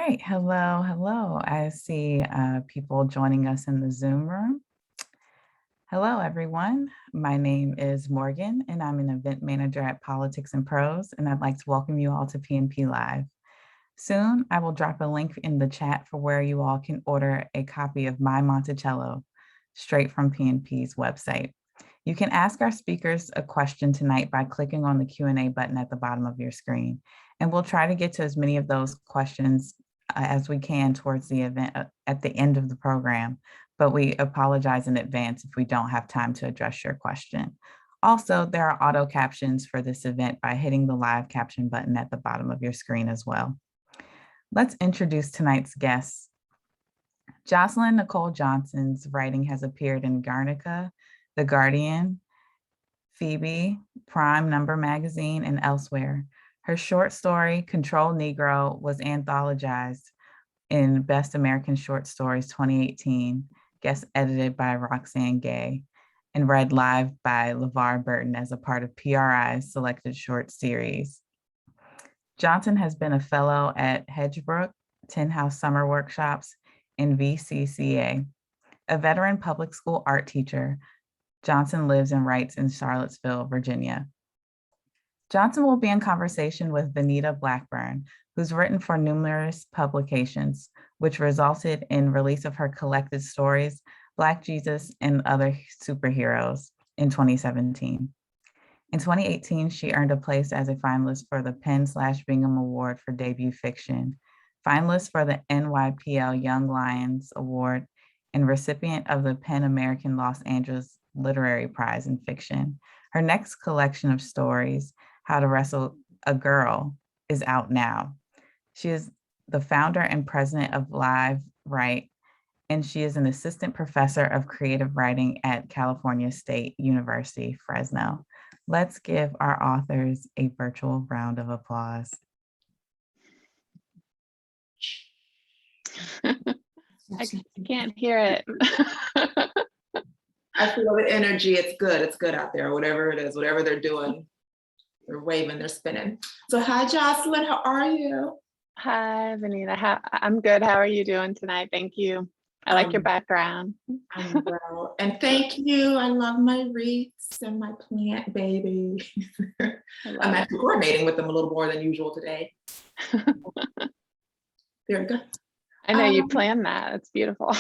Great. Hello, hello. I see people joining us in the Zoom room. Hello, everyone. My name is Morgan, and I'm an event manager at Politics and Prose, and I'd like to welcome you all to PNP Live. Soon, I will drop a link in the chat for where you all can order a copy of My Monticello straight from PNP's website. You can ask our speakers a question tonight by clicking on the Q&A button at the bottom of your screen, and we'll try to get to as many of those questions as we can towards the event at the end of the program, but we apologize in advance if we don't have time to address your question. Also, there are auto captions for this event by hitting the live caption button at the bottom of your screen as well. Let's introduce tonight's guests. Jocelyn Nicole Johnson's writing has appeared in Guernica, The Guardian, Phoebe, Prime Number Magazine, and elsewhere. Her short story, Control Negro, was anthologized in Best American Short Stories 2018, guest edited by Roxane Gay, and read live by LeVar Burton as a part of PRI's selected short series. Johnson has been a fellow at Hedgebrook, Tin House Summer Workshops, and VCCA. A veteran public school art teacher, Johnson lives and writes in Charlottesville, Virginia. Johnson will be in conversation with Venita Blackburn, who's written for numerous publications, which resulted in release of her collected stories, Black Jesus and Other Superheroes, in 2017. In 2018, she earned a place as a finalist for the Penn/Bingham Award for Debut Fiction, finalist for the NYPL Young Lions Award, and recipient of the PEN American Los Angeles Literary Prize in Fiction. Her next collection of stories, How to Wrestle a Girl, is out now. She is the founder and president of Live Write, and she is an assistant professor of creative writing at California State University, Fresno. Let's give our authors a virtual round of applause. I can't hear it. I feel the energy. It's good. It's good out there, whatever it is, whatever they're doing. They're waving, they're spinning. So hi, Jocelyn, how are you? Hi, Venita. I'm good. How are you doing tonight? Thank you. I like your background. I'm well. And thank you. I love my wreaths and my plant baby. I'm actually coordinating with them a little more than usual today. There we go. I know you planned that. It's beautiful.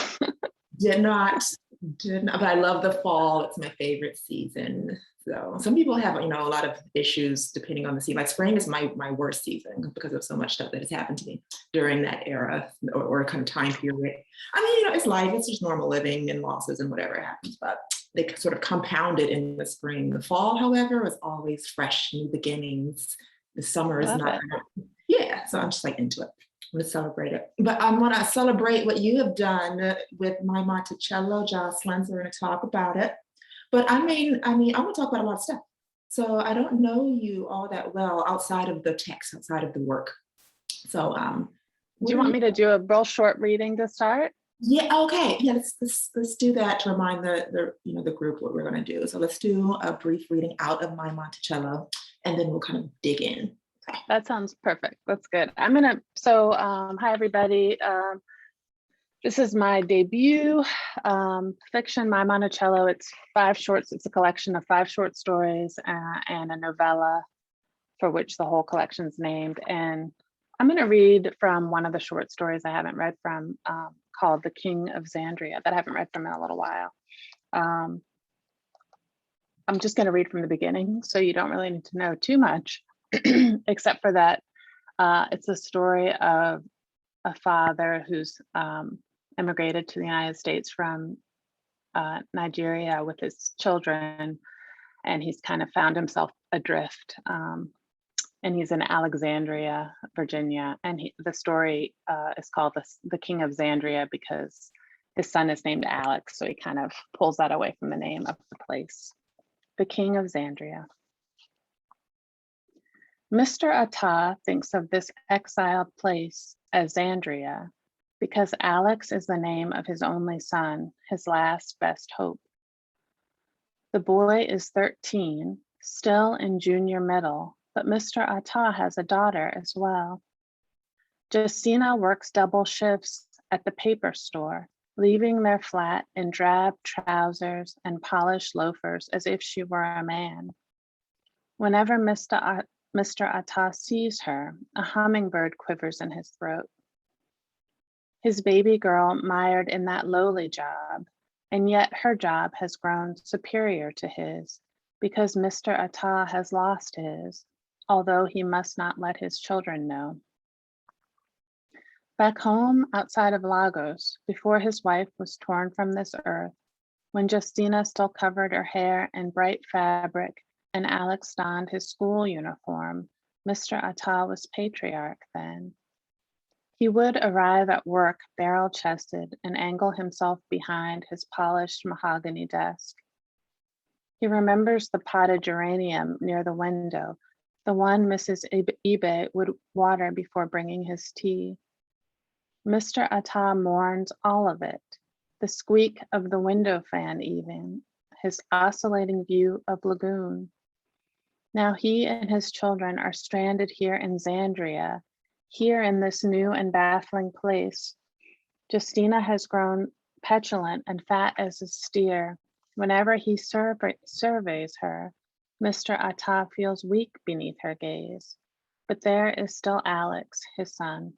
Did not, but I love the fall. It's my favorite season. So some people have, a lot of issues depending on the season. Like spring is my worst season because of so much stuff that has happened to me during that era or kind of time period. I mean, it's life, it's just normal living and losses and whatever happens, but they sort of compounded in the spring. The fall, however, was always fresh, new beginnings. The summer is not, yeah, so I'm just like into it. I'm gonna celebrate it. But I wanna celebrate what you have done with My Monticello, Jocelyn, so we're gonna talk about it. But I mean, I want to talk about a lot of stuff. So I don't know you all that well outside of the text, outside of the work. So do you want me to do a real short reading to start? Yeah, okay. Yeah, let's do that to remind the group what we're gonna do. So let's do a brief reading out of My Monticello, and then we'll kind of dig in. Okay. That sounds perfect. That's good. Hi everybody. This is my debut fiction, My Monticello. It's a collection of 5 short stories and a novella for which the whole collection's named. And I'm gonna read from one of the short stories I haven't read from called The King of Zandria that I haven't read from in a little while. I'm just gonna read from the beginning, so you don't really need to know too much, except for that it's a story of a father who's immigrated to the United States from Nigeria with his children, and he's kind of found himself adrift. And he's in Alexandria, Virginia, and the story is called the King of Zandria because his son is named Alex, so he kind of pulls that away from the name of the place. The King of Zandria. Mr. Atta thinks of this exiled place as Zandria because Alex is the name of his only son, his last best hope. The boy is 13, still in junior middle, but Mr. Atta has a daughter as well. Justina works double shifts at the paper store, leaving their flat in drab trousers and polished loafers as if she were a man. Whenever Mr. Atta sees her, a hummingbird quivers in his throat. His baby girl mired in that lowly job, and yet her job has grown superior to his because Mr. Atta has lost his, although he must not let his children know. Back home outside of Lagos, before his wife was torn from this earth, when Justina still covered her hair in bright fabric and Alex donned his school uniform, Mr. Atta was patriarch then. He would arrive at work barrel-chested and angle himself behind his polished mahogany desk. He remembers the potted geranium near the window, the one Mrs. Ibe would water before bringing his tea. Mr. Atta mourns all of it, the squeak of the window fan even, his oscillating view of lagoon. Now he and his children are stranded here in Zandria, here in this new and baffling place. Justina has grown petulant and fat as a steer. Whenever he surveys her, Mr. Atta feels weak beneath her gaze. But there is still Alex, his son.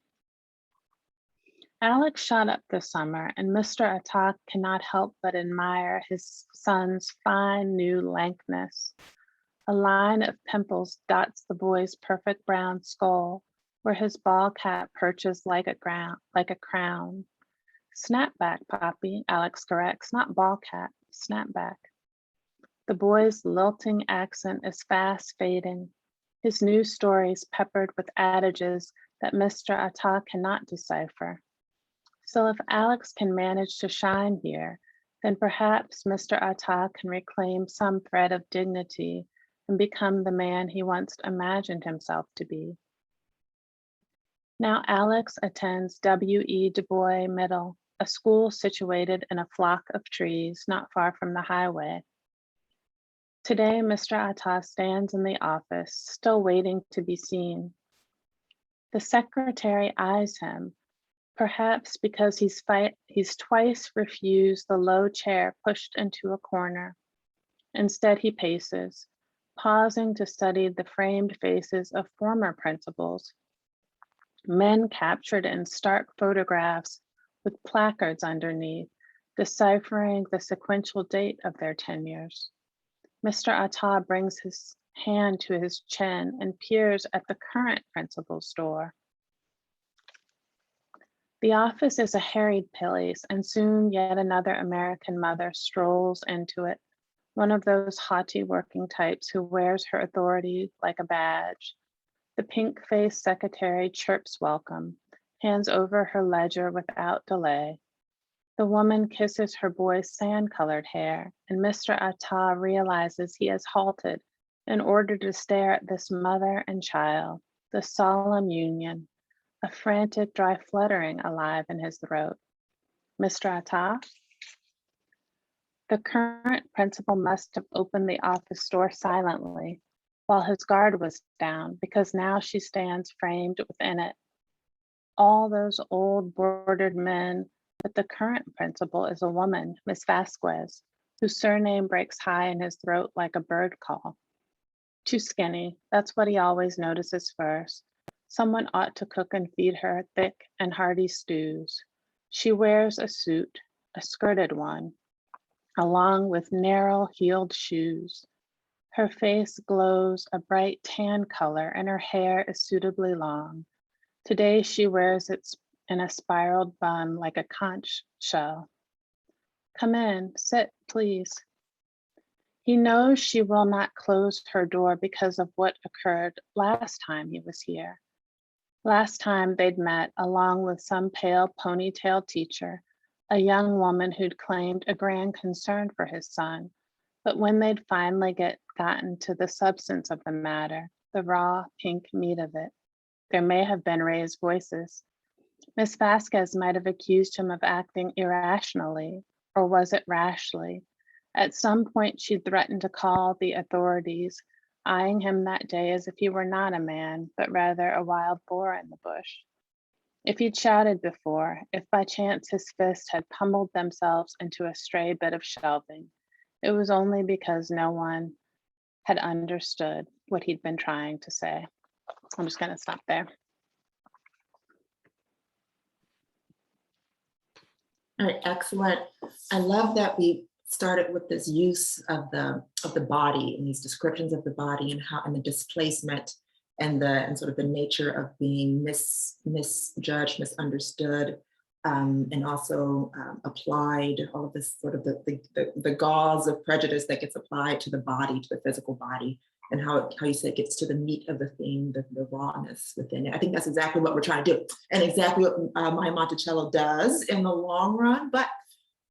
Alex shot up this summer, and Mr. Atta cannot help but admire his son's fine new lankness. A line of pimples dots the boy's perfect brown skull, where his ball cap perches like a crown. Snapback, Poppy, Alex corrects, not ball cap, snapback. The boy's lilting accent is fast fading, his new stories peppered with adages that Mr. Atta cannot decipher. So if Alex can manage to shine here, then perhaps Mr. Atta can reclaim some thread of dignity and become the man he once imagined himself to be. Now Alex attends W.E. Du Bois Middle, a school situated in a flock of trees not far from the highway. Today, Mr. Atta stands in the office, still waiting to be seen. The secretary eyes him, perhaps because he's twice refused the low chair pushed into a corner. Instead, he paces, pausing to study the framed faces of former principals, men captured in stark photographs with placards underneath, deciphering the sequential date of their tenures. Mr. Atta brings his hand to his chin and peers at the current principal's door. The office is a harried place, and soon yet another American mother strolls into it, one of those haughty working types who wears her authority like a badge. The pink-faced secretary chirps welcome, hands over her ledger without delay. The woman kisses her boy's sand-colored hair, and Mr. Atta realizes he has halted in order to stare at this mother and child, the solemn union, a frantic, dry fluttering alive in his throat. Mr. Atta? The current principal must have opened the office door silently while his guard was down, because now she stands framed within it. All those old bordered men, but the current principal is a woman, Miss Vasquez, whose surname breaks high in his throat like a bird call. Too skinny, that's what he always notices first. Someone ought to cook and feed her thick and hearty stews. She wears a suit, a skirted one, along with narrow-heeled shoes. Her face glows a bright tan color and her hair is suitably long. Today she wears it in a spiraled bun like a conch shell. Come in, sit, please. He knows she will not close her door because of what occurred last time he was here. Last time they'd met along with some pale ponytail teacher, a young woman who'd claimed a grand concern for his son. But when they'd finally gotten to the substance of the matter, the raw pink meat of it, there may have been raised voices. Miss Vasquez might have accused him of acting irrationally, or was it rashly? At some point, she threatened to call the authorities, eyeing him that day as if he were not a man, but rather a wild boar in the bush. If he'd shouted before, if by chance his fists had pummeled themselves into a stray bit of shelving, it was only because no one had understood what he'd been trying to say. I'm just going to stop there. All right, excellent. I love that we started with this use of the body and these descriptions of the body and how and the displacement and sort of the nature of being misjudged, misunderstood, and also applied, all of this sort of the gauze of prejudice that gets applied to the body, to the physical body, and how you say it gets to the meat of the thing, the rawness within it. I think that's exactly what we're trying to do, and exactly what My Monticello does in the long run. But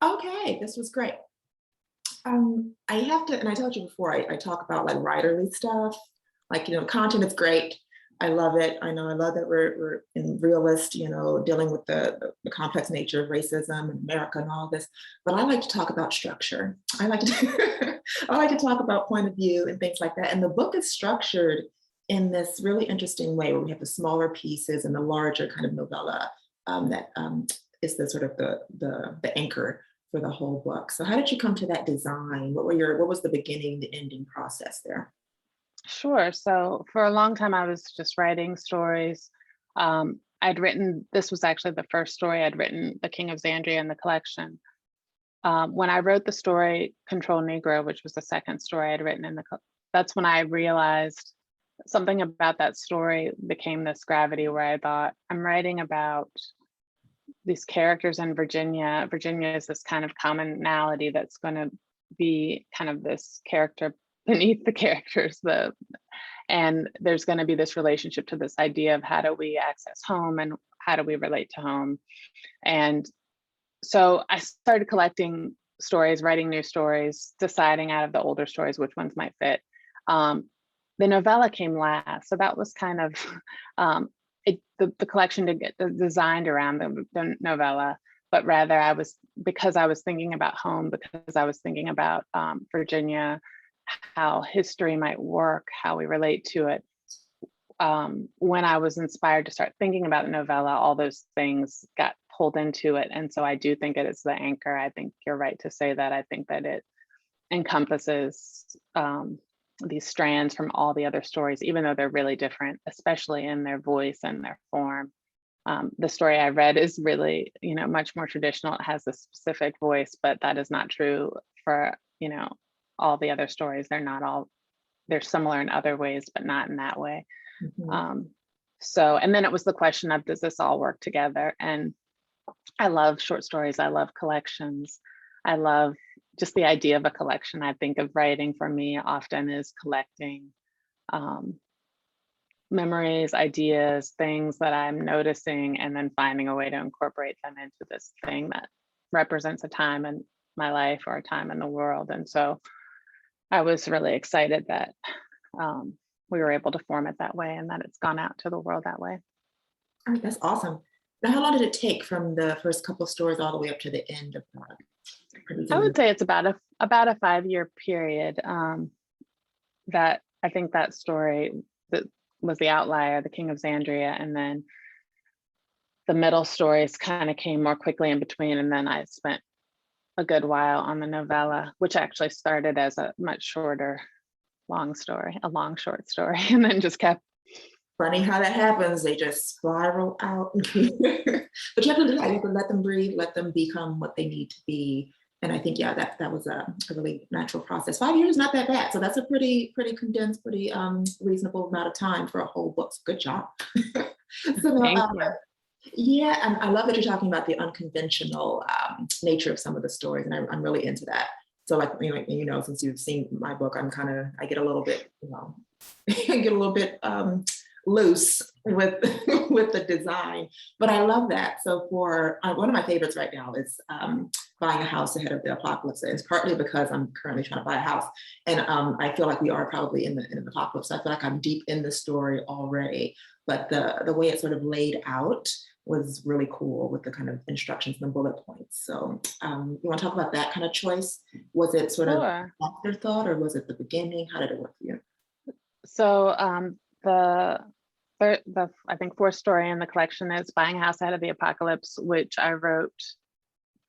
okay, this was great. I have to, and I told you before, I talk about like writerly stuff, like, content is great. I love it. I love that we're in realist, dealing with the complex nature of racism in America and all this. But I like to talk about structure. I like to talk about point of view and things like that. And the book is structured in this really interesting way where we have the smaller pieces and the larger kind of novella that is the sort of the anchor for the whole book. So how did you come to that design? What was the beginning, the ending process there? Sure. So for a long time, I was just writing stories. This was actually the first story I'd written, The King of Zandria in the collection. When I wrote the story, Control Negro, which was the second story I'd written that's when I realized something about that story became this gravity where I thought, I'm writing about these characters in Virginia. Virginia is this kind of commonality that's going to be kind of this character beneath the characters, and there's going to be this relationship to this idea of how do we access home and how do we relate to home. And so I started collecting stories, writing new stories, deciding out of the older stories which ones might fit. The novella came last, so that was kind of the collection didn't get designed around the novella, but rather because I was thinking about home, because I was thinking about Virginia, how history might work, how we relate to it. When I was inspired to start thinking about the novella, all those things got pulled into it. And so I do think it is the anchor. I think you're right to say that. I think that it encompasses these strands from all the other stories, even though they're really different, especially in their voice and their form. The story I read is really, much more traditional. It has a specific voice, but that is not true for, all the other stories. They're similar in other ways, but not in that way. Mm-hmm. And then it was the question of, does this all work together? And I love short stories. I love collections. I love just the idea of a collection. I think of writing for me often is collecting memories, ideas, things that I'm noticing, and then finding a way to incorporate them into this thing that represents a time in my life or a time in the world. And so I was really excited that we were able to form it that way and that it's gone out to the world that way. All right, that's awesome. Now, how long did it take from the first couple of stories all the way up to the end of the? I would say it's about a 5-year period. That I think that story that was the outlier, The King of Zandria, and then the middle stories kind of came more quickly in between, and then I spent a good while on the novella, which actually started as a much shorter long short story, and then just kept. Funny how that happens. They just spiral out. But you have to let them breathe, let them become what they need to be. And I think, yeah, that was a really natural process. 5 years is not that bad. So that's a pretty condensed, pretty reasonable amount of time for a whole book. So good job. Thank you. Yeah, and I love that you're talking about the unconventional nature of some of the stories, and I'm really into that. So, like, since you've seen my book, I get a little bit, loose with the design, but I love that. So for one of my favorites right now is Buying a House Ahead of the Apocalypse. It's partly because I'm currently trying to buy a house, and I feel like we are probably in an apocalypse. I feel like I'm deep in the story already, but the way it's sort of laid out was really cool with the kind of instructions and the bullet points. So you want to talk about that kind of choice? Was it sort of afterthought, or was it the beginning? How did it work for you? So the I think fourth story in the collection is Buying a House Ahead of the Apocalypse, which I wrote.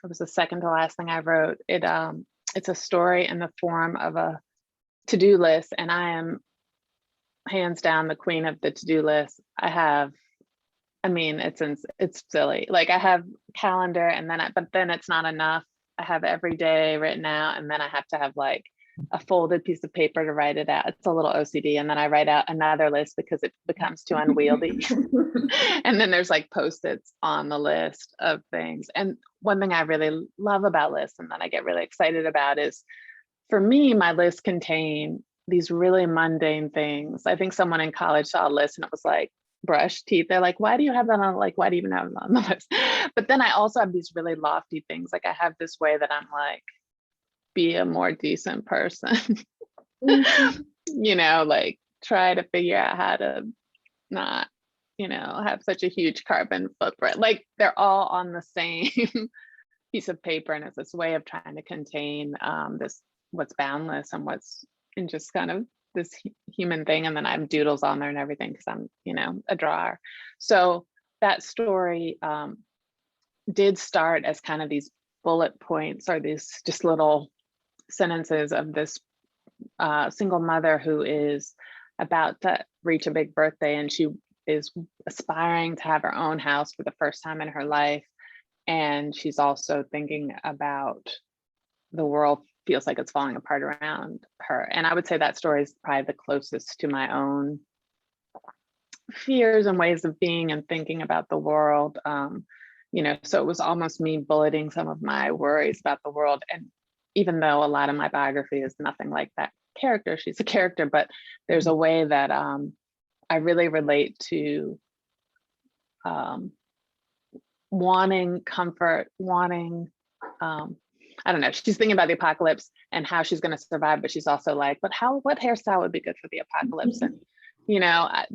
It was the second to last thing I wrote. It's a story in the form of a to-do list, and I am hands down the queen of the to-do list. It's silly. Like I have calendar, and but then it's not enough. I have every day written out, and then I have to have like a folded piece of paper to write it out. It's a little OCD. And then I write out another list because it becomes too unwieldy. And then there's like Post-its on the list of things. And one thing I really love about lists and that I get really excited about is, for me, my lists contain these really mundane things. I think someone in college saw a list and it was like, brush teeth. They're like, why do you have that on? Like, why do you even have it on the list? But then I also have these really lofty things. Like I have this way that I'm like, be a more decent person. Like try to figure out how to not, have such a huge carbon footprint. Like they're all on the same piece of paper, and it's this way of trying to contain this what's boundless and what's in just kind of this human thing. And then I have doodles on there and everything because I'm, a drawer. So that story did start as kind of these bullet points or these just little sentences of this single mother who is about to reach a big birthday, and she is aspiring to have her own house for the first time in her life. And she's also thinking about the world feels like it's falling apart around her. And I would say that story is probably the closest to my own fears and ways of being and thinking about the world. So it was almost me bulleting some of my worries about the world. And even though a lot of my biography is nothing like that character, she's a character, but there's a way that I really relate to wanting comfort, wanting, I don't know, she's thinking about the apocalypse and how she's going to survive, but she's also like, but what hairstyle would be good for the apocalypse? And,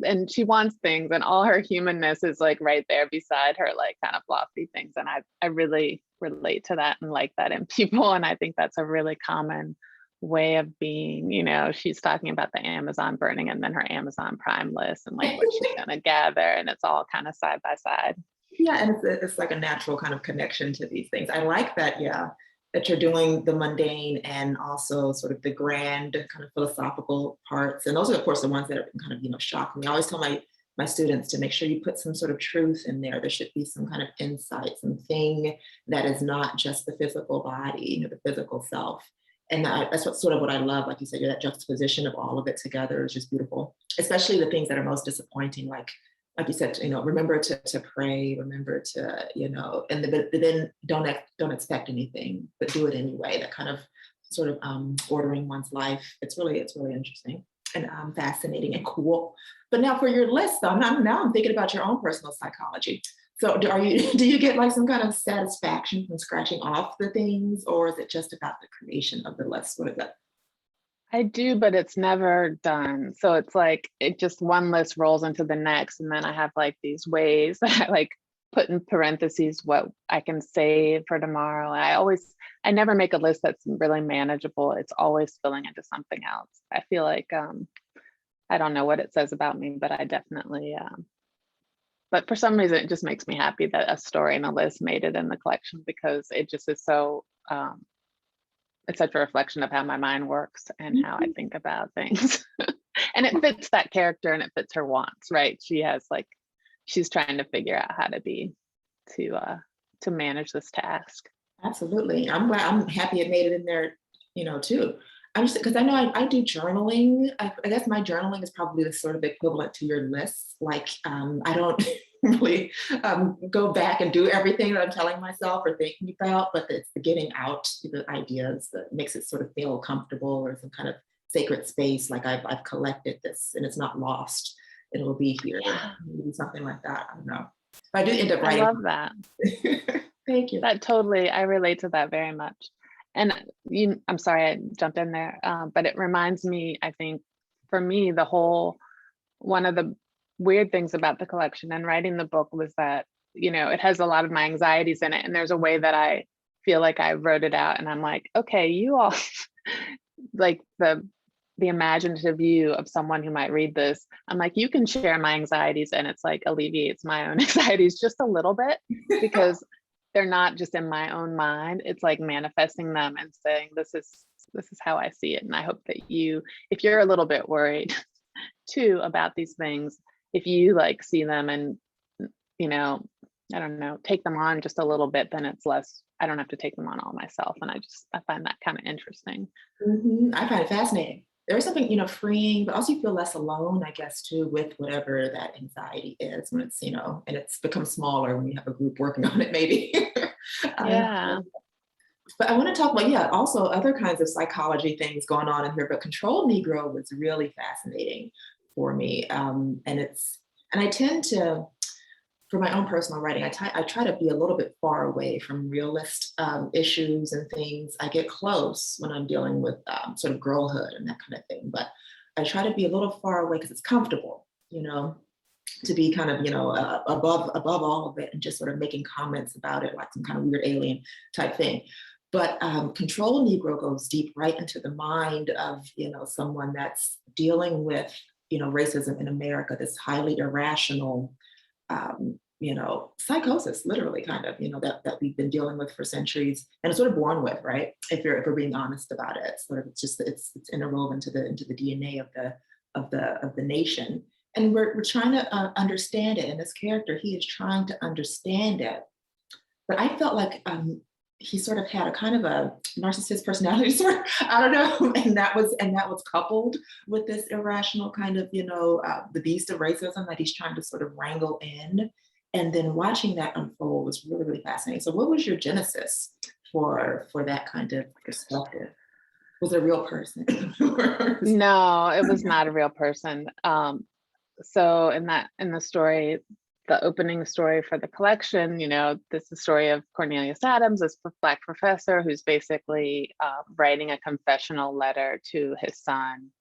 and she wants things, and all her humanness is like right there beside her, like kind of lofty things. And I really relate to that and like that in people. And I think that's a really common way of being. She's talking about the Amazon burning and then her Amazon Prime list and like what she's going to gather. And it's all kind of side by side. Yeah, and it's like a natural kind of connection to these things. I like that, that you're doing the mundane and also sort of the grand kind of philosophical parts. And those are, of course, the ones that are kind of, shocking me. I always tell my students to make sure you put some sort of truth in there. There should be some kind of insight, something that is not just the physical body, the physical self. And that's what I love. Like you said, that juxtaposition of all of it together is just beautiful, especially the things that are most disappointing, like you said, remember to pray, remember to, but then don't expect anything, but do it anyway. That kind of sort of ordering one's life. It's really interesting and fascinating and cool. But now for your list, though, now I'm thinking about your own personal psychology. So do you get like some kind of satisfaction from scratching off the things, or is it just about the creation of the list? What is that? I do, but it's never done. So it's like, it just one list rolls into the next. And then I have like these ways that I like put in parentheses what I can save for tomorrow. I never make a list that's really manageable. It's always spilling into something else. I feel like, I don't know what it says about me, but I definitely, but for some reason, it just makes me happy that a story and a list made it in the collection, because it just is so, it's such a reflection of how my mind works and how I think about things. And it fits that character and it fits her wants, right? She's trying to figure out how to manage this task. Absolutely. I'm happy it made it in there, too. I'm just, because I know I do journaling. I guess my journaling is probably the sort of equivalent to your lists. Like, I don't really go back and do everything that I'm telling myself or thinking about, but it's the getting out the ideas that makes it sort of feel comfortable, or some kind of sacred space. Like I've collected this and it's not lost. It'll be here. Yeah. Maybe something like that. I don't know. But I do end up writing. I love that. Thank you. I relate to that very much. And I'm sorry I jumped in there, but it reminds me, I think, for me, one of the weird things about the collection and writing the book was that, it has a lot of my anxieties in it. And there's a way that I feel like I wrote it out and I'm like, okay, you all, like the the imaginative view of someone who might read this, I'm like, you can share my anxieties and it's like alleviates my own anxieties just a little bit, because they're not just in my own mind. It's like manifesting them and saying, this is how I see it. And I hope that you, if you're a little bit worried too about these things, if you like see them and, you know, I don't know, take them on just a little bit, then it's less, I don't have to take them on all myself. And I find that kind of interesting. I find it fascinating. There's something, you know, freeing, but also you feel less alone, I guess, too, with whatever that anxiety is when it's, you know, and it's become smaller when you have a group working on it, maybe. Yeah. But I want to talk about, yeah, also other kinds of psychology things going on in here, but Control Negro was really fascinating for me. And I tend to, for my own personal writing, I try to be a little bit far away from realist issues and things. I get close when I'm dealing with sort of girlhood and that kind of thing, but I try to be a little far away because it's comfortable, you know, to be kind of, you know, above all of it and just sort of making comments about it like some kind of weird alien type thing. But Control Negro goes deep right into the mind of, you know, someone that's dealing with, you know, racism in America, this highly irrational, you know, psychosis, literally, kind of, you know, that we've been dealing with for centuries and it's sort of born with, right? If we're being honest about it, it's just it's interwoven into the DNA of the nation, and we're trying to understand it. And this character, he is trying to understand it, but I felt like he sort of had a kind of a narcissist personality disorder. I don't know, and that was coupled with this irrational kind of, you know, the beast of racism that he's trying to sort of wrangle in. And then watching that unfold was really, really fascinating. So, what was your genesis for that kind of perspective? Was it a real person? No, it was not a real person. So in the story, the opening story for the collection, you know, this is the story of Cornelius Adams, this Black professor who's basically writing a confessional letter to his son,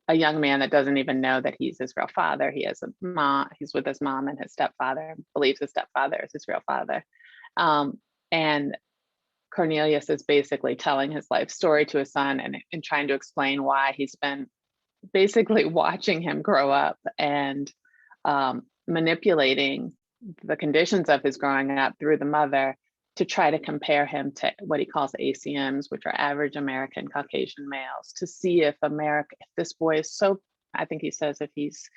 a young man that doesn't even know that he's his real father. He has a mom, he's with his mom and his stepfather, believes his stepfather is his real father. And Cornelius is basically telling his life story to his son and trying to explain why he's been basically watching him grow up and manipulating the conditions of his growing up through the mother to try to compare him to what he calls ACMs, which are average American Caucasian males, to see if this boy is so, I think he says, if he's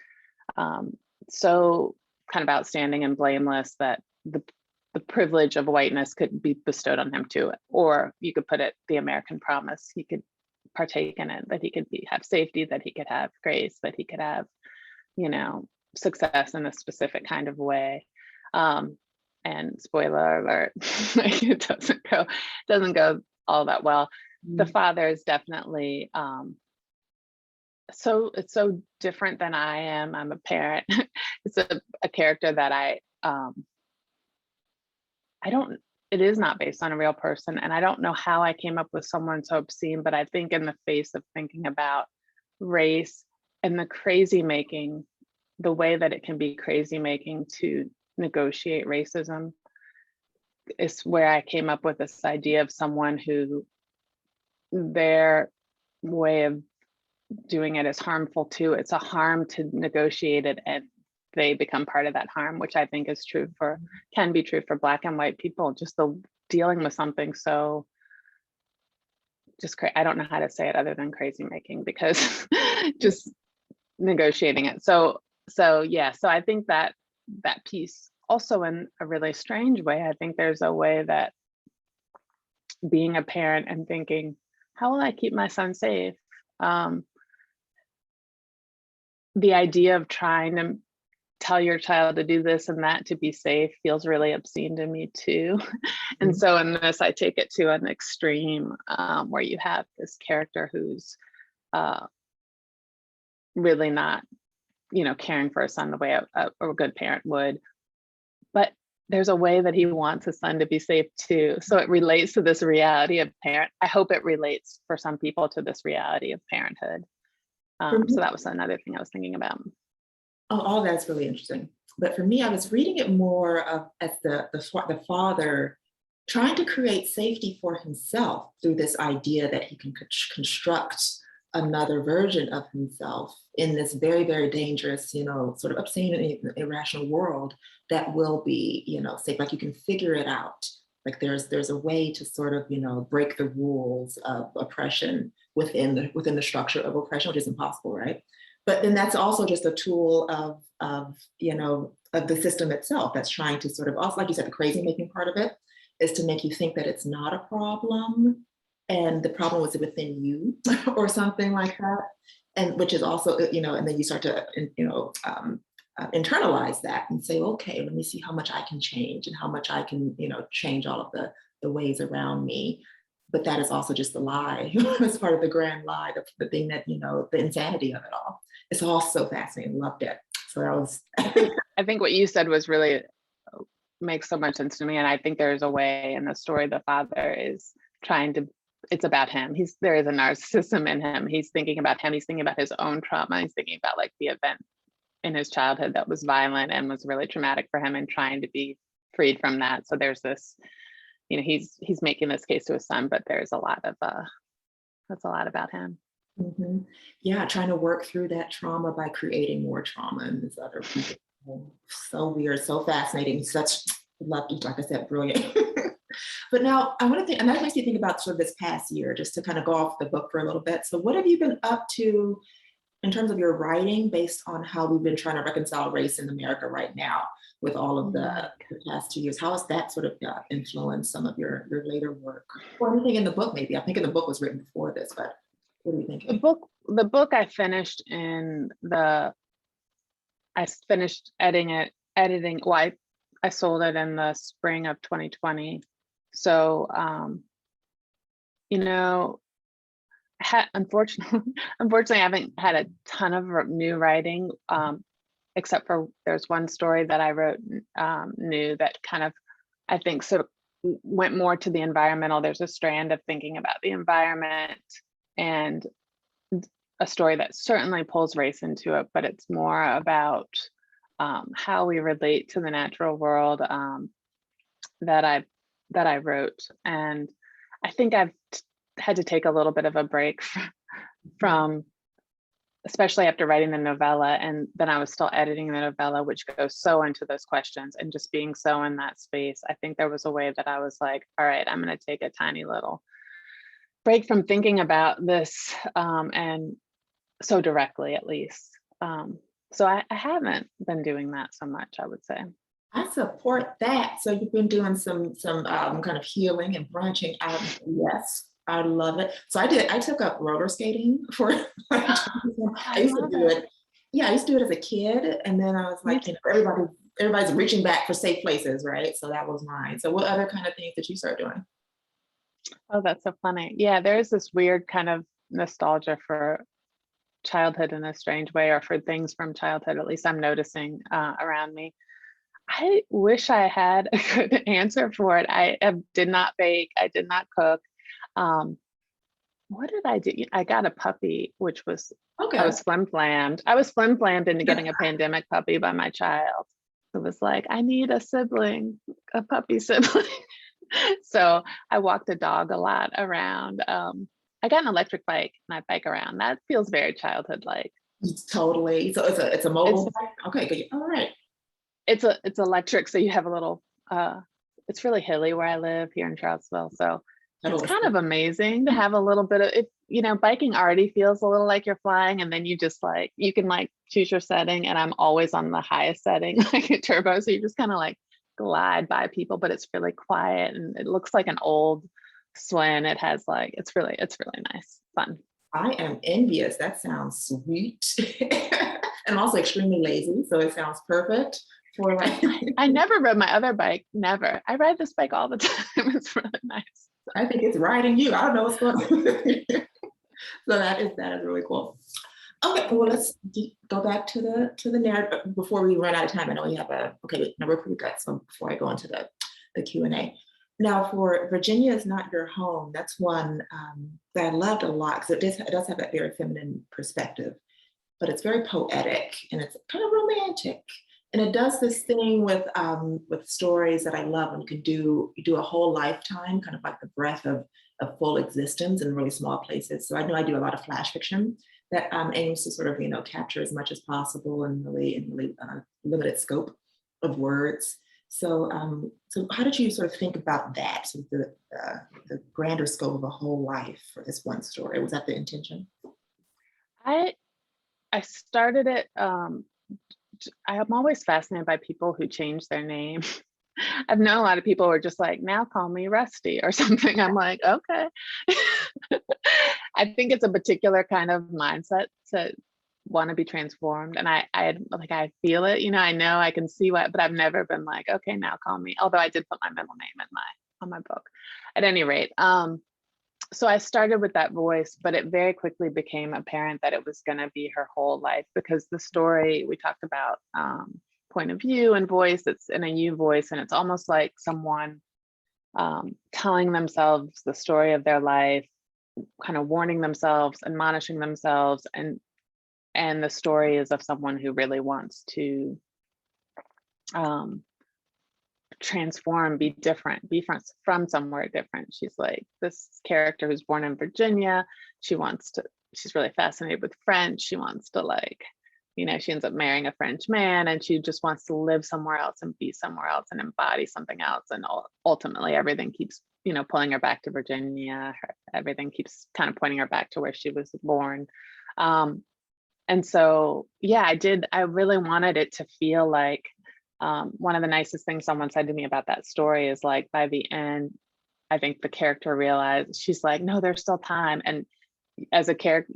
so kind of outstanding and blameless that the privilege of whiteness could be bestowed on him too. Or you could put it, the American promise, he could partake in it, that he could have safety, that he could have grace, that he could have, you know, success in a specific kind of way. And spoiler alert, it doesn't go all that well. The father is definitely it's so different than I am. I'm a parent. It's a character that I don't, it is not based on a real person. And I don't know how I came up with someone so obscene, but I think in the face of thinking about race and the crazy making, the way that it can be crazy making to negotiate racism, is where I came up with this idea of someone who their way of doing it is harmful too. It's a harm to negotiate it, and they become part of that harm, which I think is can be true for Black and white people. Just the dealing with something so I don't know how to say it other than crazy making, because just negotiating it. So yeah, so I think that piece also, in a really strange way, I think there's a way that being a parent and thinking, how will I keep my son safe? The idea of trying to tell your child to do this and that to be safe feels really obscene to me too. And so in this, I take it to an extreme where you have this character who's really not, you know, caring for a son the way a good parent would, but there's a way that he wants his son to be safe too. So it relates to this reality of parent. I hope it relates for some people to this reality of parenthood. So that was another thing I was thinking about. Oh, all that's really interesting. But for me, I was reading it more as the father trying to create safety for himself through this idea that he can construct another version of himself in this very, very dangerous, sort of obscene and irrational world that will be, safe. Like you can figure it out. Like there's a way to sort of, break the rules of oppression within the structure of oppression, which is impossible, right? But then that's also just a tool of the system itself that's trying to sort of, also, like you said, the crazy making part of it is to make you think that it's not a problem and the problem was within you or something like that. And which is also, and then you start to, internalize that and say, okay, let me see how much I can change and how much I can, change all of the ways around me. But that is also just a lie. It's part of the grand lie, the thing that, the insanity of it all. It's all so fascinating. Loved it. So that was. I think what you said was really makes so much sense to me. And I think there's a way in the story, the father is trying to, it's about him. There is a narcissism in him. He's thinking about him. He's thinking about his own trauma. He's thinking about like the event in his childhood that was violent and was really traumatic for him and trying to be freed from that. So there's this, he's making this case to his son, but there's a lot of, that's a lot about him. Mm-hmm. Yeah, trying to work through that trauma by creating more trauma in this other people. So weird, so fascinating, such lucky, like I said, brilliant. But now I want to think, and that makes me think about sort of this past year, just to kind of go off the book for a little bit. So what have you been up to in terms of your writing based on how we've been trying to reconcile race in America right now with all of the past 2 years? How has that sort of influenced some of your later work or anything in the book? Maybe I'm thinking the book was written before this, but what are you thinking? The book I finished I finished editing. Well, I sold it in the spring of 2020. So, unfortunately, I haven't had a ton of new writing, except for there's one story that I wrote new that kind of, I think, sort of went more to the environmental. There's a strand of thinking about the environment and a story that certainly pulls race into it, but it's more about how we relate to the natural world that I wrote. And I think I've had to take a little bit of a break from, especially after writing the novella, and then I was still editing the novella, which goes so into those questions and just being so in that space. I think there was a way that I was like, all right, I'm going to take a tiny little break from thinking about this and so directly, at least. So I haven't been doing that so much, I would say. I support that. So you've been doing some kind of healing and branching out. Yes, I love it. So I took up roller skating for I used to do it. Yeah, I used to do it as a kid. And then I was like, everybody's reaching back for safe places, right? So that was mine. So what other kind of things did you start doing? Oh, that's so funny. Yeah, there's this weird kind of nostalgia for childhood in a strange way, or for things from childhood, at least I'm noticing around me. I wish I had a good answer for it. I did not bake. I did not cook. What did I do? I got a puppy, which was, okay. I was flim-flammed. Into getting a pandemic puppy by my child. It was like, I need a sibling, a puppy sibling. So I walked the dog a lot around. I got an electric bike and I bike around. That feels very childhood-like. Totally. So it's a mobile bike? Okay, good. All right. It's electric, so you have a little, it's really hilly where I live here in Charlottesville. So it's kind of amazing to have a little bit of it. Biking already feels a little like you're flying, and then you just you can choose your setting, and I'm always on the highest setting, like a turbo. So you just kind of glide by people, but it's really quiet and it looks like an old Swin. It has it's really nice, fun. I am envious. That sounds sweet. And also extremely lazy, so it sounds perfect for I never rode my other bike. Never. I ride this bike all the time. It's really nice. I think it's riding you. I don't know what's going on. So that is really cool. Okay, well, let's go back to the narrative before we run out of time. I know we have we're pretty good. So before I go into the Q&A. Now, for Virginia is Not Your Home, that's one that I loved a lot, because it does have that very feminine perspective, but it's very poetic and it's kind of romantic. And it does this thing with stories that I love, when you do a whole lifetime, kind of like the breath of full existence in really small places. So I know I do a lot of flash fiction that aims to sort of, capture as much as possible in really limited scope of words. So, so how did you sort of think about that, sort of the grander scope of a whole life for this one story? Was that the intention? I started it. I'm always fascinated by people who change their name. I've known a lot of people who are just like, now call me Rusty or something. I'm like, okay. I think it's a particular kind of mindset to want to be transformed. And I feel it, I know I can see what, but I've never been like, okay, now call me. Although I did put my middle name on my book. At any rate, so I started with that voice, but it very quickly became apparent that it was going to be her whole life, because the story we talked about, point of view and voice, it's in a you voice, and it's almost like someone telling themselves the story of their life, kind of warning themselves, admonishing themselves, and the story is of someone who really wants to transform, be different, be from somewhere different. She's like this character who's born in Virginia. She's really fascinated with French. She wants to she ends up marrying a French man, and she just wants to live somewhere else and be somewhere else and embody something else. And ultimately everything keeps, pulling her back to Virginia. Everything keeps kind of pointing her back to where she was born. And so, yeah, I really wanted it to feel like, one of the nicest things someone said to me about that story is like, by the end, I think the character realized, she's like, no, there's still time. And as a character,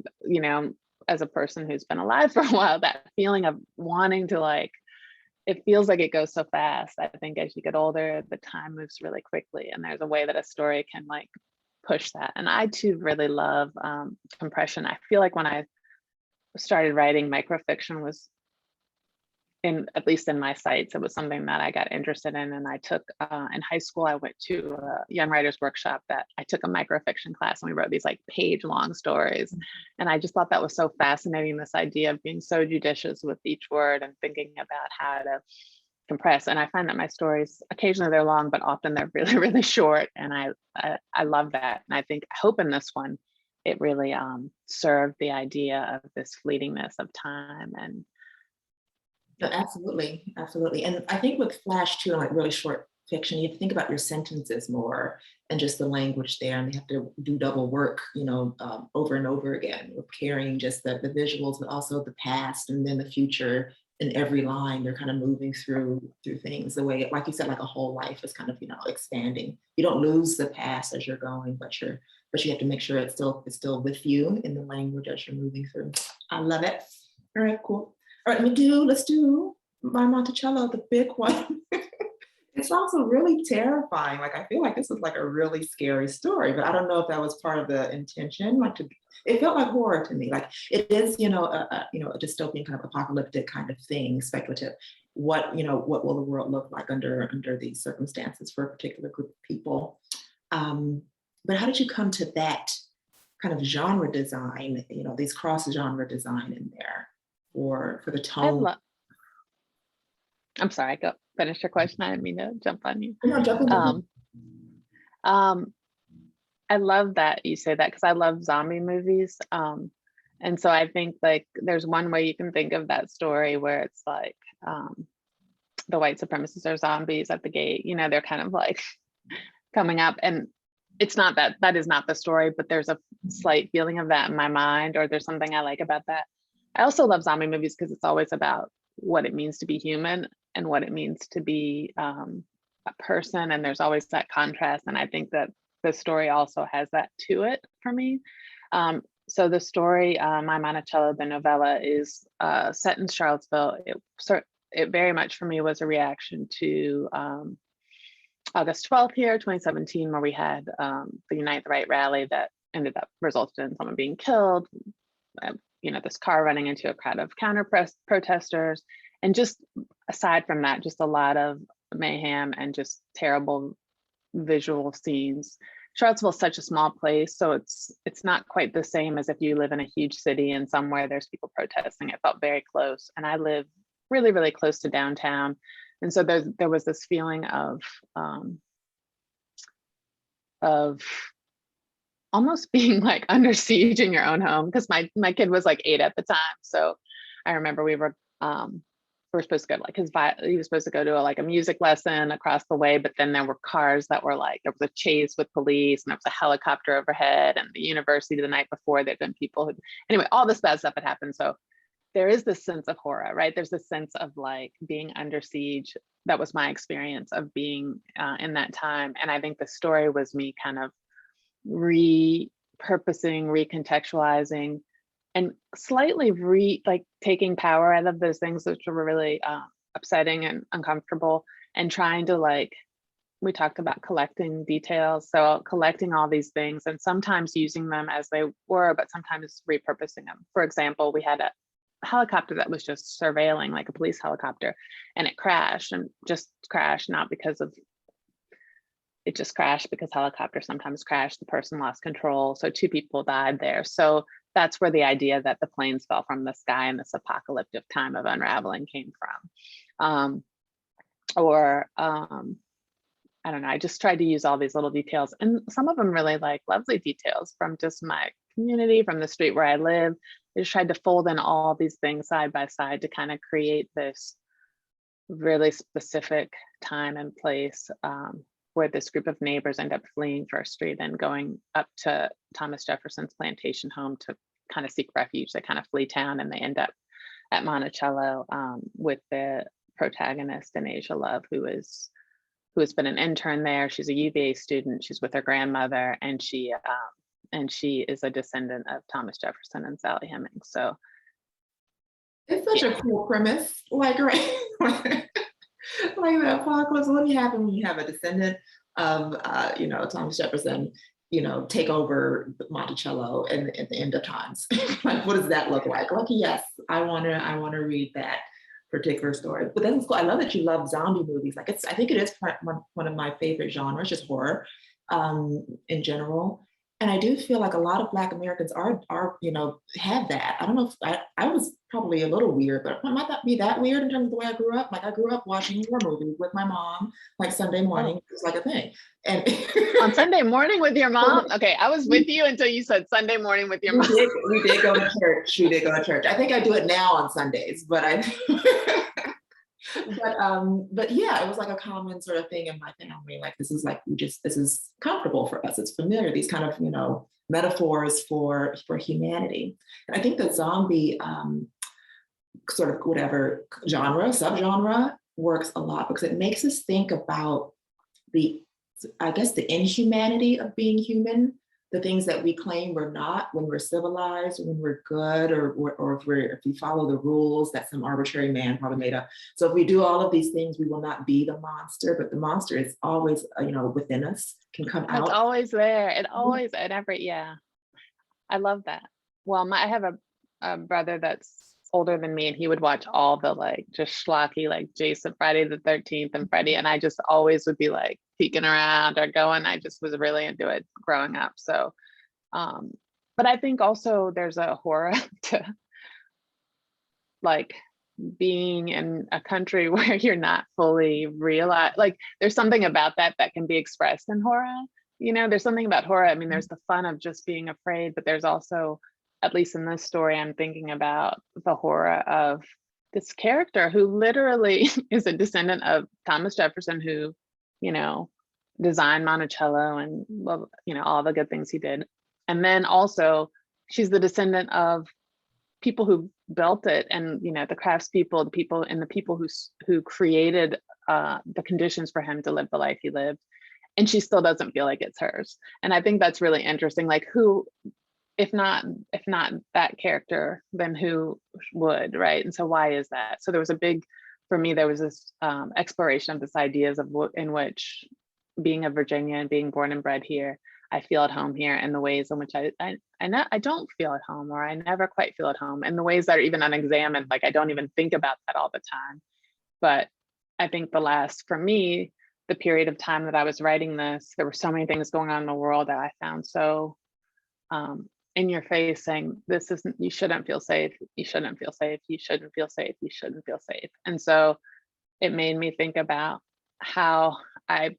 as a person who's been alive for a while, that feeling of wanting to it feels like it goes so fast. I think as you get older, the time moves really quickly, and there's a way that a story can push that. And I too really love compression. I feel like when I started writing, microfiction was, at least in my sights, it was something that I got interested in. And I took, in high school, I went to a young writers workshop that I took a microfiction class, and we wrote these page long stories. And I just thought that was so fascinating, this idea of being so judicious with each word and thinking about how to compress. And I find that my stories, occasionally they're long, but often they're really, really short. And I love that. And I hope in this one, it really served the idea of this fleetingness of time. And No, absolutely, absolutely. And I think with flash too, really short fiction, you have to think about your sentences more and just the language there, and they have to do double work, over and over again, with carrying just the visuals, but also the past and then the future. In every line, they're kind of moving through things the way, like you said, like a whole life is kind of expanding. You don't lose the past as you're going, but you have to make sure it's still with you in the language as you're moving through. I love it. All right, cool. All right, let's do My Monticello, the big one. It's also really terrifying. I feel like this is a really scary story, but I don't know if that was part of the intention. It felt like horror to me. It is, a dystopian kind of apocalyptic kind of thing, speculative. What will the world look like under these circumstances for a particular group of people? But how did you come to that kind of genre design? These cross genre design in there. For the tone. I'm sorry, go finish your question. I didn't mean to jump on you. No, jump in. I love that you say that, because I love zombie movies. And so I think there's one way you can think of that story where it's the white supremacists are zombies at the gate, they're kind of coming up, and it's not that is not the story, but there's a slight feeling of that in my mind, or there's something I like about that. I also love zombie movies because it's always about what it means to be human and what it means to be a person. And there's always that contrast. And I think that the story also has that to it for me. So the story, My Monticello, the novella, is set in Charlottesville. It very much for me was a reaction to August 12th here, 2017, where we had the Unite the Right rally that ended up resulted in someone being killed. This car running into a crowd of counter protesters. And just aside from that, just a lot of mayhem and just terrible visual scenes. Charlottesville is such a small place, so it's not quite the same as if you live in a huge city and somewhere there's people protesting. It felt very close. And I live really, really close to downtown. And so there was this feeling of almost being like under siege in your own home, because my kid was like 8 at the time. So I remember we were supposed to go to like he was supposed to go to like a music lesson across the way, but then there were cars that were like, there was a chase with police and there was a helicopter overhead, and the university the night before there'd been people who, anyway, all this bad stuff had happened. So there is this sense of horror, right? There's this sense of like being under siege. That was my experience of being in that time. And I think the story was me kind of repurposing, recontextualizing, and slightly taking power out of those things which were really upsetting and uncomfortable, and trying to, like, we talked about collecting details. So collecting all these things and sometimes using them as they were, but sometimes repurposing them. For example, we had a helicopter that was just surveilling, like a police helicopter, and it crashed, and just crashed, not because of, it just crashed because helicopters sometimes crash. The person lost control. So 2 people died there. So that's where the idea that the planes fell from the sky in this apocalyptic time of unraveling came from. I don't know, I just tried to use all these little details, and some of them really like lovely details from just my community, from the street where I live. I just tried to fold in all these things side by side to kind of create this really specific time and place where this group of neighbors end up fleeing First Street and going up to Thomas Jefferson's plantation home to kind of seek refuge. They kind of flee town and they end up at Monticello with the protagonist, Asia Love, who has been an intern there. She's a UVA student. She's with her grandmother, and she is a descendant of Thomas Jefferson and Sally Hemings. So it's such a cool premise, like, right? Like the apocalypse. What happens when you have a descendant of Thomas Jefferson, take over Monticello and at the end of times? Like, what does that look like? Like, yes, I wanna read that particular story. But that's cool. I love that you love zombie movies. Like, I think it is one of my favorite genres, just horror in general. And I do feel like a lot of Black Americans are have that. I don't know if I was probably a little weird, but it might not be that weird in terms of the way I grew up. Like, I grew up watching horror movies with my mom, like Sunday morning. It was like a thing. And on Sunday morning with your mom? Okay, I was with you until you said Sunday morning with your mom. We did go to church. We did go to church. I think I do it now on Sundays, but but yeah, it was like a common sort of thing in my family. Like, this is comfortable for us. It's familiar. These kind of metaphors for humanity. And I think the zombie sort of whatever subgenre works a lot because it makes us think about the inhumanity of being human. The things that we claim we're not when we're civilized, when we're good, or if we follow the rules that some arbitrary man probably made up. So if we do all of these things, we will not be the monster, but the monster is always, within us, can come out. It's always there. It always, yeah. I love that. Well, I have a brother that's older than me, and he would watch all the like just schlocky, like Jason, Friday the 13th and Freddy, and I just always would be like peeking around or going. I just was really into it growing up. So but I think also there's a horror to like being in a country where you're not fully realized. Like, there's something about that can be expressed in horror. There's something about horror. I mean, there's the fun of just being afraid, but there's also, at least in this story, I'm thinking about the horror of this character who literally is a descendant of Thomas Jefferson, who, designed Monticello and, all the good things he did. And then also she's the descendant of people who built it, and, the craftspeople, the people who created the conditions for him to live the life he lived. And she still doesn't feel like it's hers. And I think that's really interesting. Like, who, if not that character, then who would, right? And so why is that? So there was for me, there was this exploration of this ideas of in which being a Virginian, being born and bred here, I feel at home here, and the ways in which I don't feel at home, or I never quite feel at home, and the ways that are even unexamined. Like, I don't even think about that all the time. But I think for me, the period of time that I was writing this, there were so many things going on in the world that I found so in your face saying, this isn't, you shouldn't feel safe, you shouldn't feel safe, you shouldn't feel safe, you shouldn't feel safe. And so it made me think about how I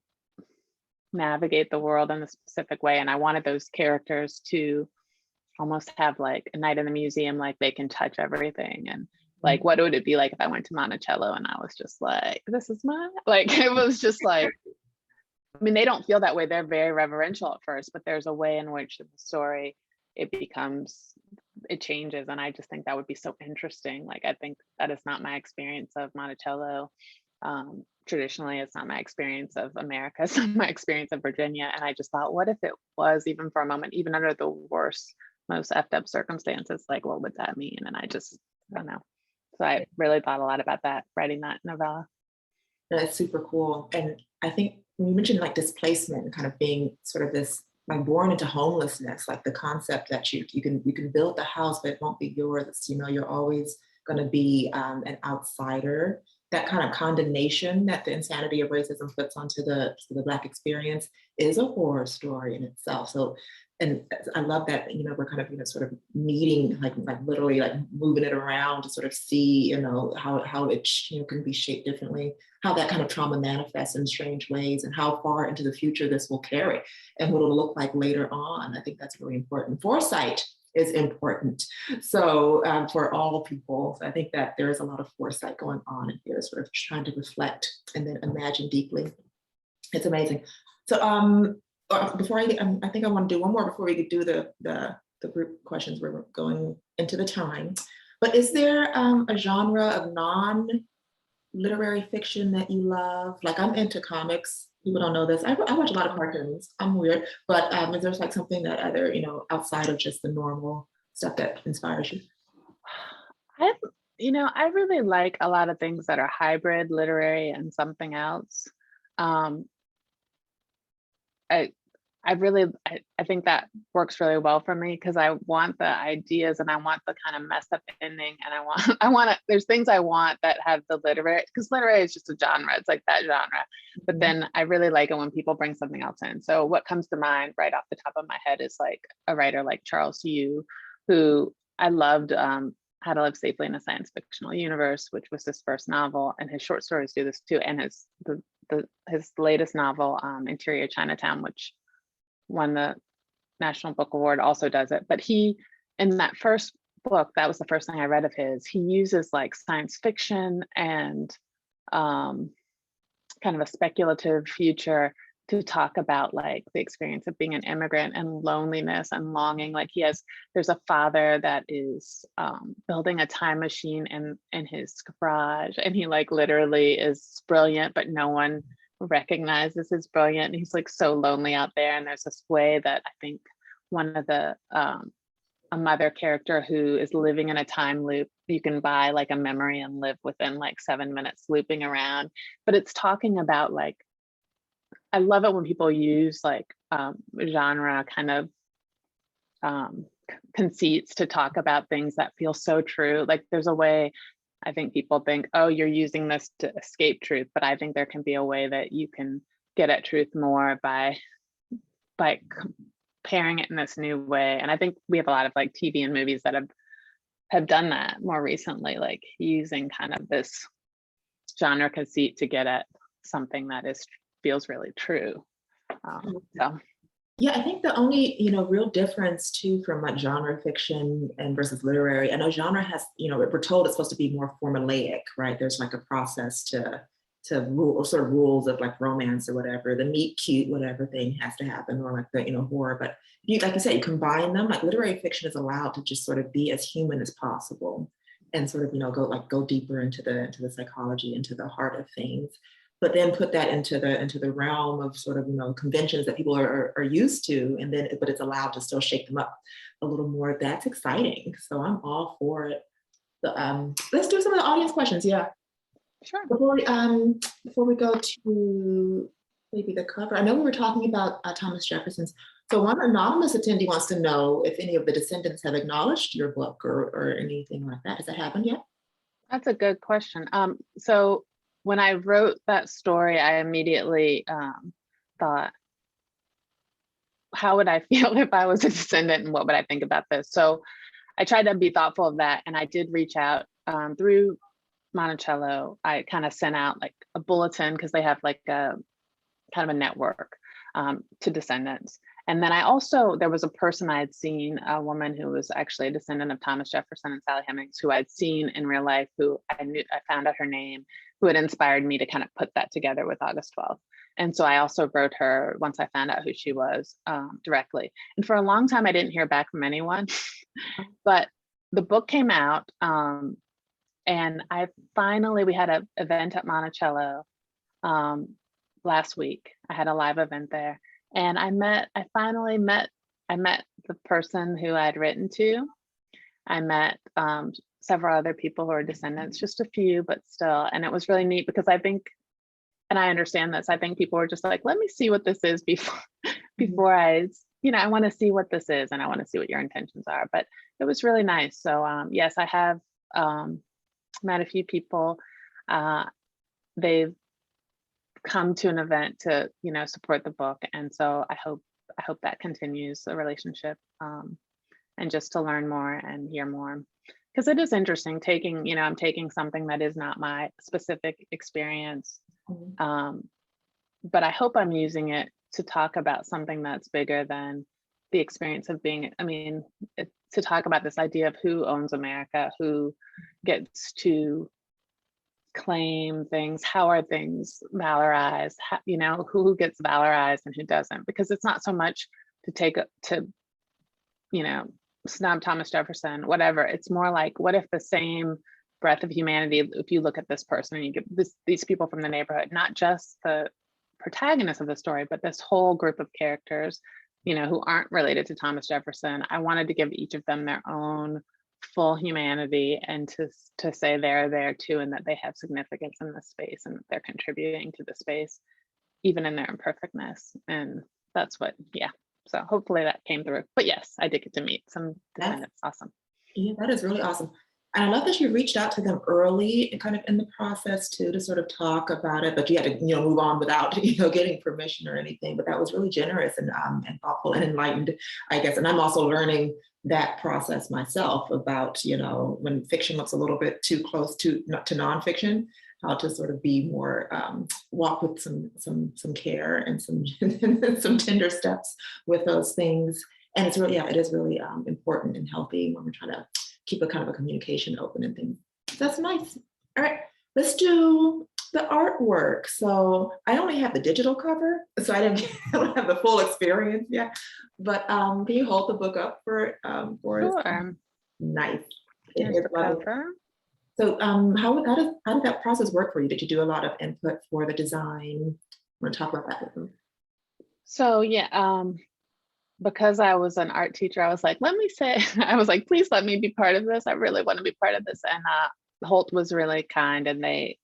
navigate the world in a specific way. And I wanted those characters to almost have like a night in the museum, like they can touch everything. And like, what would it be like if I went to Monticello and I was just like, this is my, like, it was just like, I mean, they don't feel that way. They're very reverential at first, but there's a way in which in the story, it changes. And I just think that would be so interesting. Like, I think that is not my experience of Monticello. Traditionally, it's not my experience of America, it's not my experience of Virginia. And I just thought, what if it was, even for a moment, even under the worst, most effed up circumstances, like what would that mean? And I don't know. So I really thought a lot about that, writing that novella. That's super cool. And I think when you mentioned like displacement and kind of being sort of this, like born into homelessness, like the concept that you can build the house, but it won't be yours. You know, you're always going to be an outsider. That kind of condemnation that the insanity of racism puts onto the Black experience is a horror story in itself. So, and I love that, you know, we're kind of, you know, sort of meeting, like literally like moving it around to sort of see, you know, how it, you know, can be shaped differently, how that kind of trauma manifests in strange ways, and how far into the future this will carry and what it'll look like later on. I think that's really important. Foresight is important. So for all people, I think that there is a lot of foresight going on in here, sort of trying to reflect and then imagine deeply. It's amazing. So before I think I want to do one more before we could do the group questions. We're going into the time. But is there a genre of non-literary fiction that you love? Like, I'm into comics. People don't know this. I watch a lot of cartoons. I'm weird, but is there like something that either, you know, outside of just the normal stuff that inspires you? I really like a lot of things that are hybrid, literary and something else. I think that works really well for me, because I want the ideas and I want the kind of messed up ending, and I want there's things I want that have the literary, because literary is just a genre, it's like that genre. But then I really like it when people bring something else in. So what comes to mind right off the top of my head is like a writer like Charles Yu, who I loved How to Live Safely in a Science Fictional Universe, which was his first novel, and his short stories do this too. And his latest novel, Interior Chinatown, which won the National Book Award, also does it. But he, in that first book, that was the first thing I read of his, he uses like science fiction and kind of a speculative future to talk about like the experience of being an immigrant and loneliness and longing. Like there's a father that is building a time machine in his garage, and he like literally is brilliant, but no one recognizes his brilliant, and he's like so lonely out there. And there's this way that I think one of the a mother character who is living in a time loop, you can buy like a memory and live within like 7 minutes looping around. But it's talking about like, I love it when people use like genre kind of conceits to talk about things that feel so true. Like there's a way, I think people think, oh, you're using this to escape truth, but I think there can be a way that you can get at truth more by pairing it in this new way. And I think we have a lot of like TV and movies that have done that more recently, like using kind of this genre conceit to get at something that feels really true. So. Yeah, I think the only, you know, real difference too from like genre fiction and versus literary, I know genre has, you know, we're told it's supposed to be more formulaic, right? There's like a process to rule, sort of rules of like romance or whatever, the meet cute, whatever thing has to happen, or like the, you know, horror. But you, like you said, you combine them, like literary fiction is allowed to just sort of be as human as possible and sort of, you know, go deeper into the psychology, into the heart of things. But then put that into the realm of sort of, you know, conventions that people are used to, and then but it's allowed to still shake them up a little more. That's exciting. So I'm all for it. So, let's do some of the audience questions. Yeah. Sure. Before we go to maybe the cover, I know we were talking about Thomas Jefferson's. So one anonymous attendee wants to know if any of the descendants have acknowledged your book or anything like that. Has that happened yet? That's a good question. So when I wrote that story, I immediately thought, how would I feel if I was a descendant and what would I think about this? So I tried to be thoughtful of that. And I did reach out through Monticello. I kind of sent out like a bulletin because they have like a kind of a network to descendants. And then there was a person I had seen, a woman who was actually a descendant of Thomas Jefferson and Sally Hemings, who I'd seen in real life, who I found out her name, who had inspired me to kind of put that together with August 12th. And so I also wrote her once I found out who she was directly. And for a long time, I didn't hear back from anyone, but the book came out and we had an event at Monticello last week. I had a live event there. And I met the person who I'd written to. I met several other people who are descendants, just a few, but still. And it was really neat because I think, and I understand this, I think people were just like, let me see what this is before I want to see what this is and I want to see what your intentions are. But it was really nice. So yes, I have met a few people. They've come to an event to support the book, and so I hope that continues the relationship and just to learn more and hear more, because it is interesting I'm taking something that is not my specific experience, but I hope I'm using it to talk about something that's bigger than the experience of being, to talk about this idea of who owns America, who gets to claim things, how are things valorized, who gets valorized and who doesn't, because it's not so much to snub Thomas Jefferson, whatever. It's more like, what if the same breadth of humanity, if you look at this person and you get these people from the neighborhood, not just the protagonist of the story, but this whole group of characters, who aren't related to Thomas Jefferson. I wanted to give each of them their own full humanity and to say they're there too, and that they have significance in this space and that they're contributing to the space, even in their imperfectness. And that's so hopefully that came through. But yes, I did get to meet some descendants. Awesome. Yeah, that is really awesome. And I love that you reached out to them early and kind of in the process too, to sort of talk about it, but you had to, move on without, getting permission or anything. But that was really generous and thoughtful and enlightened, I guess. And I'm also learning that process myself about, when fiction looks a little bit too close to nonfiction, how to sort of be more, walk with some care and some tender steps with those things. And it's really, it is really important and healthy when we're trying to keep a kind of a communication open and things. That's nice. All right, let's do the artwork. So I only have the digital cover, so I don't have the full experience yet. But can you hold the book up for us? Sure. Nice. Here's the cover. So how did that process work for you? Did you do a lot of input for the design? I want to talk about that. So yeah, because I was an art teacher, I was like, please let me be part of this. I really want to be part of this. And Holt was really kind, and they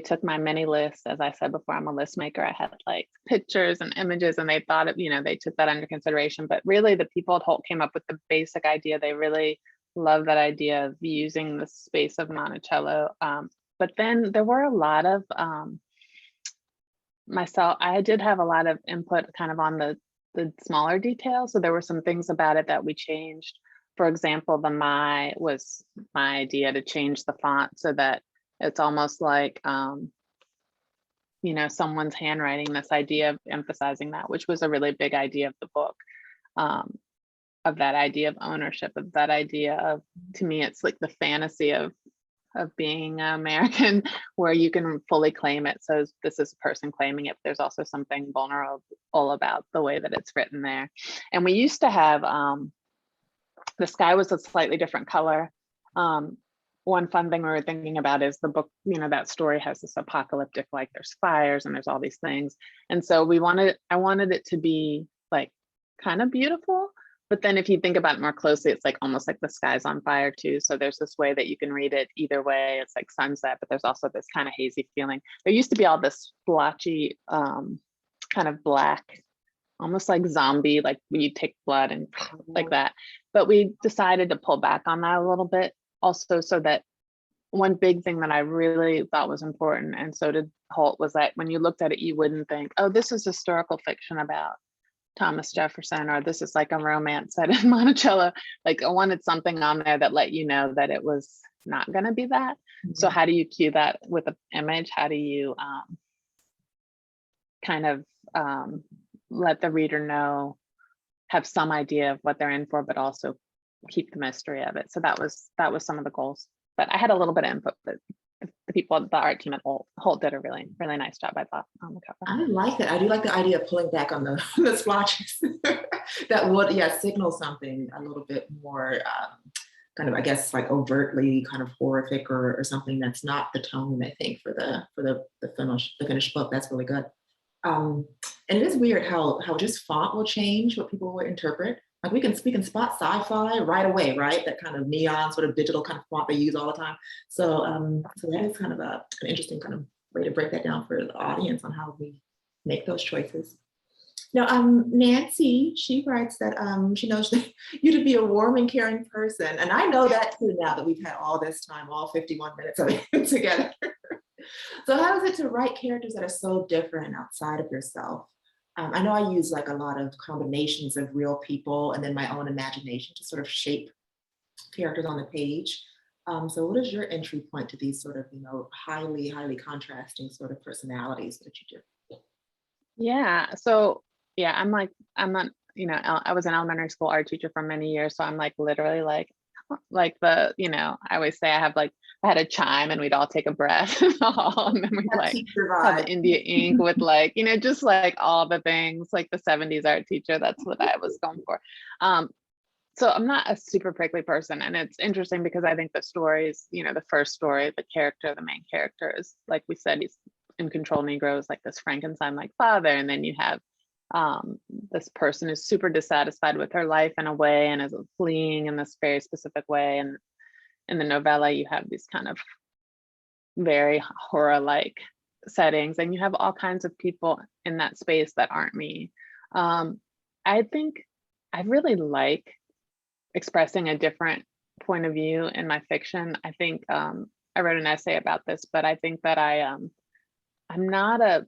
took my mini list. As I said before, I'm a list maker. I had like pictures and images, and they thought of, they took that under consideration. But really the people at Holt came up with the basic idea. They really love that idea of using the space of Monticello. But then there were a lot of I did have a lot of input kind of on the smaller details. So there were some things about it that we changed. For example, the "my" was my idea to change the font so that it's almost like, someone's handwriting, this idea of emphasizing that, which was a really big idea of the book, of that idea of ownership, of that idea of, to me, it's like the fantasy of being American, where you can fully claim it. So this is a person claiming it, but there's also something vulnerable about the way that it's written there. And we used to have, the sky was a slightly different color. One fun thing we were thinking about is the book, that story has this apocalyptic, like there's fires and there's all these things. And so I wanted it to be like kind of beautiful. But then if you think about it more closely, it's like almost like the sky's on fire too. So there's this way that you can read it either way. It's like sunset, but there's also this kind of hazy feeling. There used to be all this splotchy, kind of black, almost like zombie, like when you take blood and like that. But we decided to pull back on that a little bit also, so that one big thing that I really thought was important, and so did Holt, was that when you looked at it, you wouldn't think, oh, this is historical fiction about Thomas Jefferson, or this is like a romance set in Monticello. Like I wanted something on there that let you know that it was not going to be that. So how do you cue that with an image? How do you kind of let the reader know, have some idea of what they're in for, but also keep the mystery of it? So that was some of the goals. But I had a little bit of input, but the people, the art team at Holt did a really nice job, I thought, on the cover. I like that. I do like the idea of pulling back on the, the splotches. That would, yeah, signal something a little bit more kind of, I guess, like overtly kind of horrific or something that's not the tone, I think, for the finished book. That's really good. And it is weird how just font will change what people will interpret. Like we can spot sci-fi right away, right? That kind of neon sort of digital kind of font they use all the time. So so that is kind of an interesting kind of way to break that down for the audience on how we make those choices. Now, Nancy, she writes that she knows you to be a warm and caring person. And I know that too now that we've had all this time, all 51 minutes of it together. So how is it to write characters that are so different outside of yourself? I know I use like a lot of combinations of real people and then my own imagination to sort of shape characters on the page. So what is your entry point to these sort of, you know, highly contrasting sort of personalities that you do? Yeah, so yeah, I'm not, you know, I was an elementary school art teacher for many years. So I'm like literally like the, you know, I always say I had a chime and we'd all take a breath and then we'd like have the India ink with like, you know, just like all the things like the 70s art teacher. That's what I was going for. So I'm not a super prickly person. And it's interesting because I think the stories, you know, the first story, the main character is, like we said, he's in control Negro, is like this Frankenstein-like father. And then you have this person who's super dissatisfied with her life in a way and is fleeing in this very specific way. And in the novella, you have these kind of very horror-like settings, and you have all kinds of people in that space that aren't me. I think I really like expressing a different point of view in my fiction. I think I wrote an essay about this, but I think that I'm not a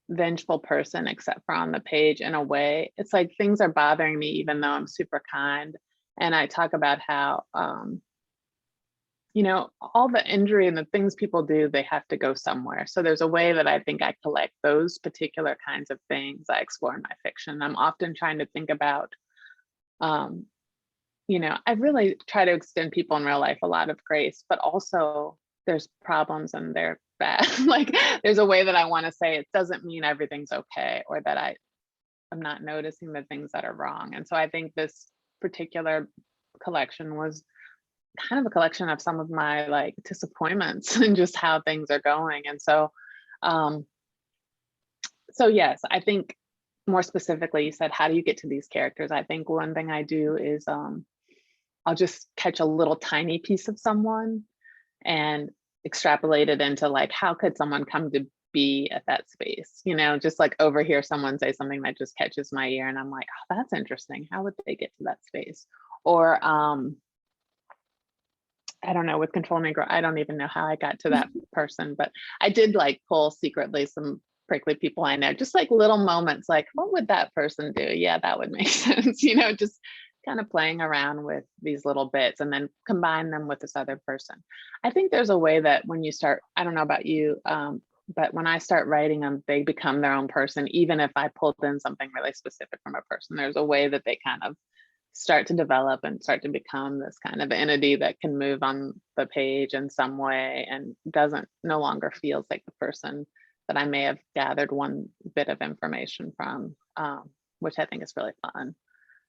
vengeful person except for on the page. In a way, it's like things are bothering me even though I'm super kind. And I talk about how you know, all the injury and the things people do, they have to go somewhere. So there's a way that I think I collect those particular kinds of things I explore in my fiction. I'm often trying to think about you know, I really try to extend people in real life a lot of grace, but also there's problems and they're bad. Like there's a way that I want to say it doesn't mean everything's okay, or that I'm not noticing the things that are wrong. And so I think this particular collection was kind of a collection of some of my like disappointments and just how things are going. And so so yes, I think more specifically, you said, how do you get to these characters? I think one thing I do is I'll just catch a little tiny piece of someone and extrapolate it into like, how could someone come to be at that space? You know, just like overhear someone say something that just catches my ear and I'm like, oh, that's interesting. How would they get to that space? Or I don't know, with Control Negro, I don't even know how I got to that person, but I did like pull secretly some prickly people I know, just like little moments, like what would that person do? Yeah, that would make sense. You know, just kind of playing around with these little bits and then combine them with this other person. I think there's a way that when you start, I don't know about you, but when I start writing them, they become their own person. Even if I pulled in something really specific from a person, there's a way that they kind of start to develop and start to become this kind of entity that can move on the page in some way and no longer feels like the person that I may have gathered one bit of information from, which I think is really fun.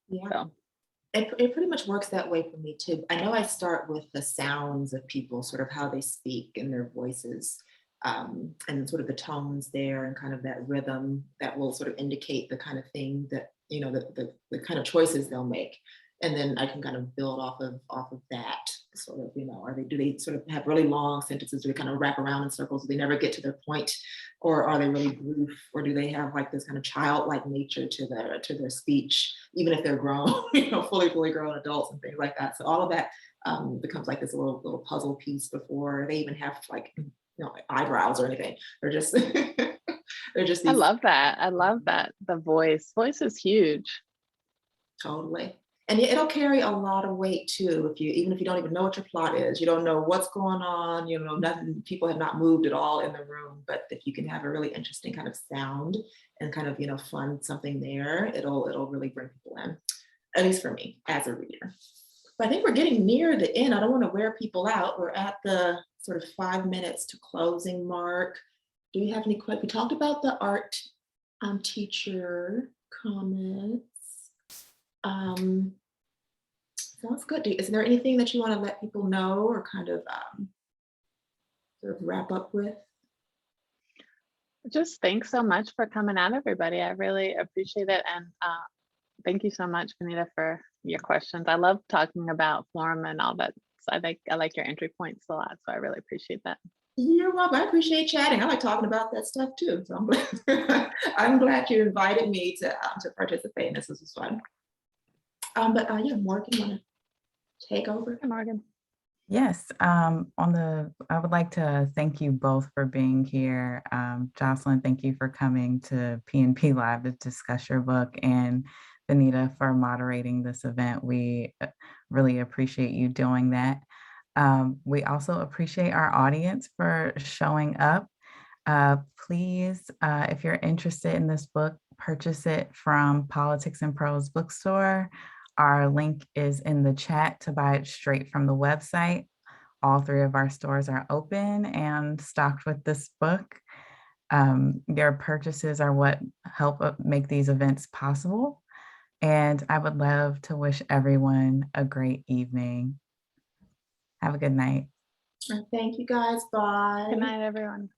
Yeah. So. It pretty much works that way for me too. I know I start with the sounds of people, sort of how they speak and their voices, and sort of the tones there and kind of that rhythm that will sort of indicate the kind of thing that, you know, the kind of choices they'll make. And then I can kind of build off of that sort of, you know, do they sort of have really long sentences? Do they kind of wrap around in circles? Do they never get to their point? Or are they really brief? Or do they have like this kind of childlike nature to their speech, even if they're grown, you know, fully grown adults and things like that. So all of that becomes like this little puzzle piece before they even have like, you know, eyebrows or anything. They're just They're just I these. love that. I love that. The voice is huge. Totally. And it'll carry a lot of weight too. Even if you don't even know what your plot is, you don't know what's going on, nothing, people have not moved at all in the room, but if you can have a really interesting kind of sound and kind of, fun something there, it'll really bring people in, at least for me as a reader. But I think we're getting near the end. I don't want to wear people out. We're at the sort of 5 minutes to closing mark. Do you have any questions? We talked about the art teacher comments. Sounds good. Is there anything that you want to let people know or kind of sort of wrap up with? Just thanks so much for coming out, everybody. I really appreciate it. And thank you so much, Venita, for your questions. I love talking about form and all that. So I like your entry points a lot. So I really appreciate that. You're welcome. I appreciate chatting. I like talking about that stuff too. So I'm glad you invited me to participate. This was fun. But yeah, Morgan, want to take over? Hi, Morgan. Yes, I would like to thank you both for being here. Jocelyn, thank you for coming to P&P Live to discuss your book, and Venita for moderating this event. We really appreciate you doing that. We also appreciate our audience for showing up. Please, if you're interested in this book, purchase it from Politics and Prose bookstore. Our link is in the chat to buy it straight from the website. All 3 of our stores are open and stocked with this book. Their purchases are what help make these events possible. And I would love to wish everyone a great evening. Have a good night. Thank you guys. Bye. Good night, everyone.